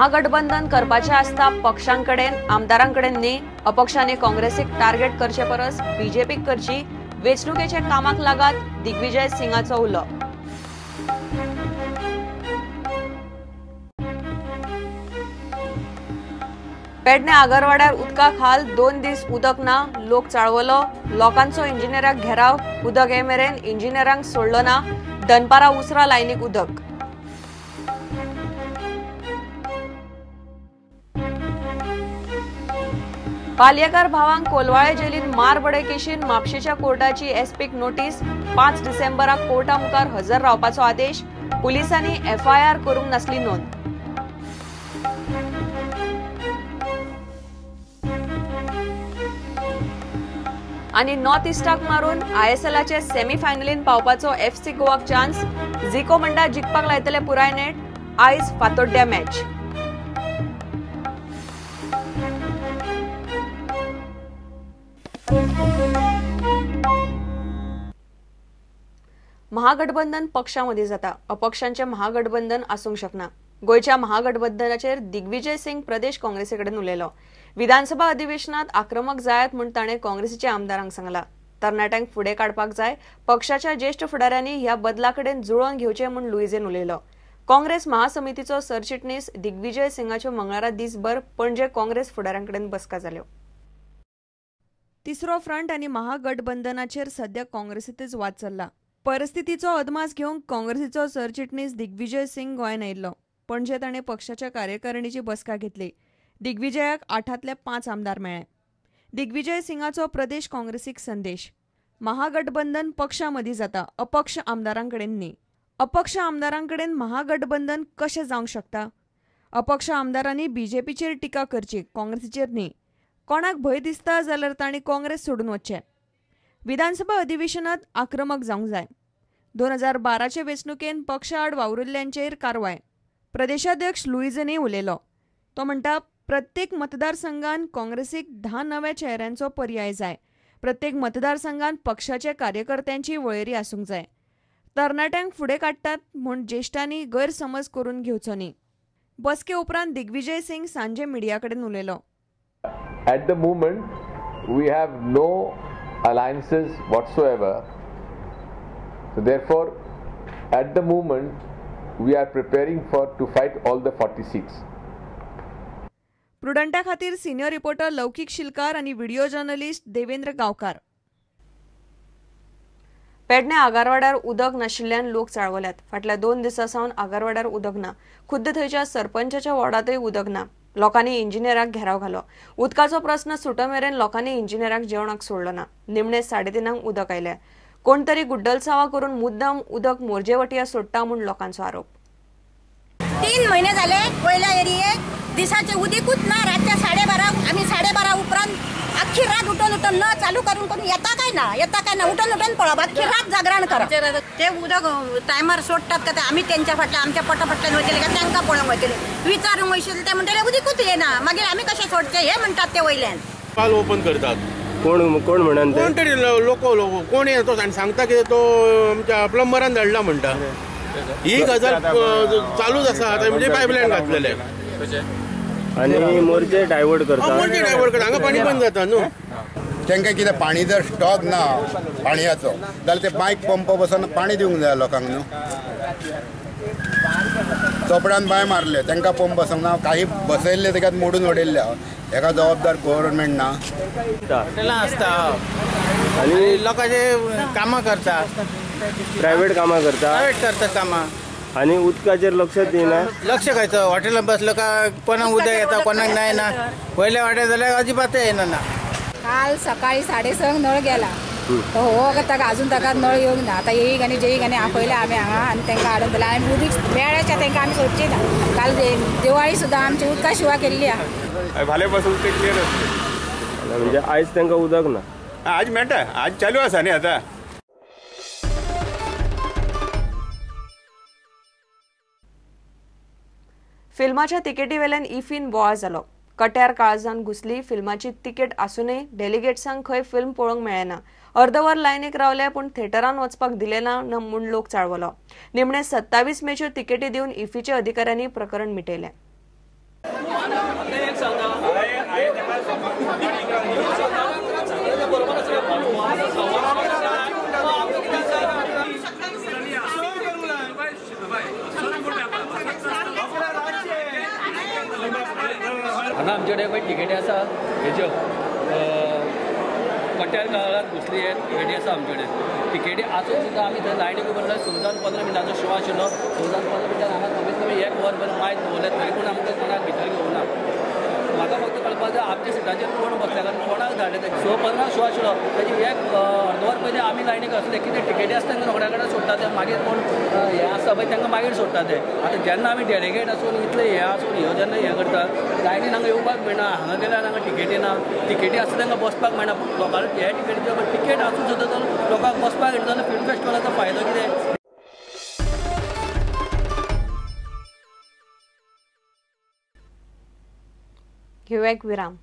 महागठबंधन करपाचे आसता पक्षांकडेन आमदारांकडेन न्ही, अपक्षांनी काँग्रेसीक टार्गेट करचे परस बीजेपीक करची, वेंचणुकेच्या कामाक लागात दिग्विजय सिंगाचो उलो. पेडणे आगरवाड्यार उदका खाल 2 दीस उदक ना, लोक चाळवलो, लोकांचो इंजिनियराक घेराव, उदक ये मेरेन इंजिनियरांक सोडलो ना, दनपारा उसरा लायनीक उदक. पालयेकार भावांक कोलवाळे जेलीन मारबडे केशीन म्हापशेच्या कोर्टाची एसपीक नोटीस. 5 डिसेंबराक कोर्टा मुखार हजर रावपाचो आदेश. पुलिसांनी एफआयआर करूंक नासली नोंद. आनी नॉर्थ इस्टाक मारून आयएसएलाचे सेमी फायनलीन पावपाचो एफसी गोवाक चान्स. झिको म्हणटा जिखपाक लायतले पुराय नेट. आयज फातोड्ड्या मॅच. महागठबंधन पक्षांमदी जाता. अपक्षांचे महागठबंधन आसूंक शकना. गोयच्या महागठबंधनाचेर दिग्विजय सिंग प्रदेश काँग्रेसीकडेन उलयलो. विधानसभा अधिवेशनात आक्रमक जायत म्हूण ताणें काँग्रेसीच्या आमदारांक सांगला. तरणाट्यांक फुडें काडपाक जाय. पक्षाच्या ज्येष्ठ फुडाऱ्यांनी ह्या बदलाकडेन जुळोवन घेवचें म्हूण लुईझेन उलयलो. काँग्रेस महासमितीचो सरचिटणीस दिग्विजय सिंगाच्यो मंगळारा दीसभर पणजे काँग्रेस फुडाऱ्यांकडेन बसका जाल्यो. तिसरो फ्रंट आनी महागठबंधनाचेर सध्या काँग्रेसींतच वाद चल्ला. परिस्थितीचो अदमास घेवंक काँग्रेसीचो सरचिटणीस दिग्विजय सिंग गोंयांत आयिल्लो. पणजे ताणें पक्षाच्या कार्यकारिणीची बसका घेतली. दिग्विजयाक 8 5 आमदार मेळ्ळे. दिग्विजय सिंगाचो प्रदेश काँग्रेसीक संदेश. महागठबंधन पक्षांमदी जाता, अपक्ष आमदारांकडेन न्ही. अपक्ष आमदारांकडेन महागठबंधन कशें जावंक शकता? अपक्ष आमदारांनी बीजेपीचेर टिका करची, काँग्रेसीचेर न्ही. कोणाक भंय दिसता जाल्यार तांणी काँग्रेस सोडून वचचें. विधानसभा अधिवेशनात आक्रमक जावंक जाय. 2012चे वेंचणुकेन पक्ष आड वावुरिल्ल्यांचेर कारवाय. प्रदेशाध्यक्ष लुईझेनय उलयलो. तो म्हणटा प्रत्येक मतदारसंघात काँग्रेसीक 10 नव्या चेहऱ्यांचो पर्याय जाय. प्रत्येक मतदारसंघात पक्षाच्या कार्यकर्त्यांची वळेरी आसूंक जाय. तरणाट्यांक फुडें काडटात म्हूण ज्येश्ठांनी गैरसमज करून घेवचो न्ही. बसके उपरांत दिग्विजय सिंग सांजे मिडिया कडेन उलयलो. At the moment, we have no alliances whatsoever. So therefore, at the moment, we are preparing to fight all the 40 seats. प्रुडंटा खातीर सिनियर रिपोर्टर लौकिक शिलकार आनी व्हिडिओ जर्नलिस्ट देवेंद्र गांवकार. पेडणे आगारवाड्यार उदक नाशिल्ल्यान लोक चाळवल्यात. फाटल्या 2 दिसां सावन आगारवाड्यार उदक ना. खुद्द थंयच्या सरपंचाच्या वॉर्डांतय उदक ना. लोकांनी इंजिनियराक घेराव घालो. उदकाचो प्रस्न सुटो मेरेन लोकांनी इंजिनियराक जेवणाक सोडलो ना. निमणे 3:30 उदक आयले. कोण तरी गुड्डलसावा करून मुद्दाम उदक मोरजेवटिया सोडटा म्हूण लोकांचो आरोप. 3 महिने झाले पहिल्या एरियेत दिसाचे उदीकूच ना. रातच्या 12:30 आम्ही 12:30 उपरांत अख्खी रात उठून न चालू करून येता काय ना उठून पळप अख्खी रात जागरण करा. ते उदक टायमार सोडतात का ते आम्ही त्यांच्या फाटल्या आमच्या पटापटल्यान वयतले का त्यांना पळोवंक वयतले विचारूंक वयशिल्ले ते म्हणटले उदीकूच येना. मागीर आम्ही कशे सोडचे हे म्हणतात ते वयल्यान. पाल ओपन करतात. कोण म्हणून कोण तरी लोक कोण येतो आणि सांगता की तो आमच्या प्लंबरान धाडला म्हणटा. ही गजाल चालूच आसा. म्हणजे पायपलायन घातलेले आणि मोर्चे डायवर्ट करतात. हांगा पाणी बंद जाता न्हू. तांकां कितें पाणी जर स्टॉक ना पाणयाचो जाल्यार ते बायक पंप बसून पाणी दिवंक जाय लोकांक न्हू. चोपड्यान बाय मारले तांकां पंप बसोंक ना. काही बसयल्ले ताका मोडून उडयल्ले. हेका जबाबदार गव्हर्नमेंट ना. हॉटेलां आसता आनी लोकांचे कामां करता. प्रायव्हेट कामां करतात कामां. आणि उदकाचेर लक्ष दिना. लक्ष खायचं. हॉटेलात बसलं का कोणाक उदक येता कोणाक नाही ना. पयले वाटे जाल्यार अजिबात येना ना. काल सकाळी 6:30 नळ गेला. हो ताका अजून ताका नळ येवंक ना. आता येईक आनी जेईक आनी आपयले आमी हांगा आनी तांकां हाडून दिला. आनी उदीक वेळाच्या तांकां आमी सोडची ना. काल दिवाळी सुद्दां आमची उदका शिवा केल्ली आहा. फाल्यां पासून ते क्लियर आसतलें. म्हणजे आयज तांकां उदक ना. आज मेळटा. आज चालू आसा न्ही आतां. फिल्माच्या तिकेटी वेल्यान इफीन बोवाळ जालो. कट्यार काळजान घुसली. फिल्माची तिकेट आसूनय डेलिगेट्सांक खंय फिल्म पळोवंक मेळना. अर्दवर लायनीक रावले पूण थिएटरान वचपाक दिले ना म्हूण लोक चाळवलो. निमणे 27 मेच्यो तिकेटी दिवन इफीच्या अधिकाऱ्यांनी प्रकरण मिटयलें. हांगा आमचे कडेन पळय टिकेटी आसा हेज्यो कट्यार काळात घुसली टिकेटी आसा आमचे कडेन टिकेटी आसून सुद्दां आमी थंय लायनीक उबो रावले 14-15 मिनटांचो शो आशिल्लो 14-15 मिनटान हांगा कमीत कमी 1 वरभर मायज दवरले तरी पूण आमकां कोणाक भितर घेवना म्हाका फक्त कळपाक जाय आमच्या सिटाचेर कोण बसल्या कारण कोणाक धाडले ते 15 शो आशिल्लो तेजी एक अर्द वर पयलीं आमी लायनीक आसले कितें टिकेटी आसता तेंकां रोखड्या कडेन सोडटा ते मागीर कोण हें आसता पळय तांकां मागीर सोडटा ते आतां जेन्ना आमी डेलिगेट आसून इतले हें आसून ह्यो जेन्ना हें करता लायनीन हांगा येवपाक मेळना हांगा गेल्यार हांगा टिकेटी ना टिकेटी आसता तांकां बसपाक मेळना लोकांक हे टिकेटीचो टिकेट आसून सुद्दां तर लोकांक बसपाक येता जाल्यार फिल्म फेस्टिवलाचो फायदो कितें. घेऊया एक विराम.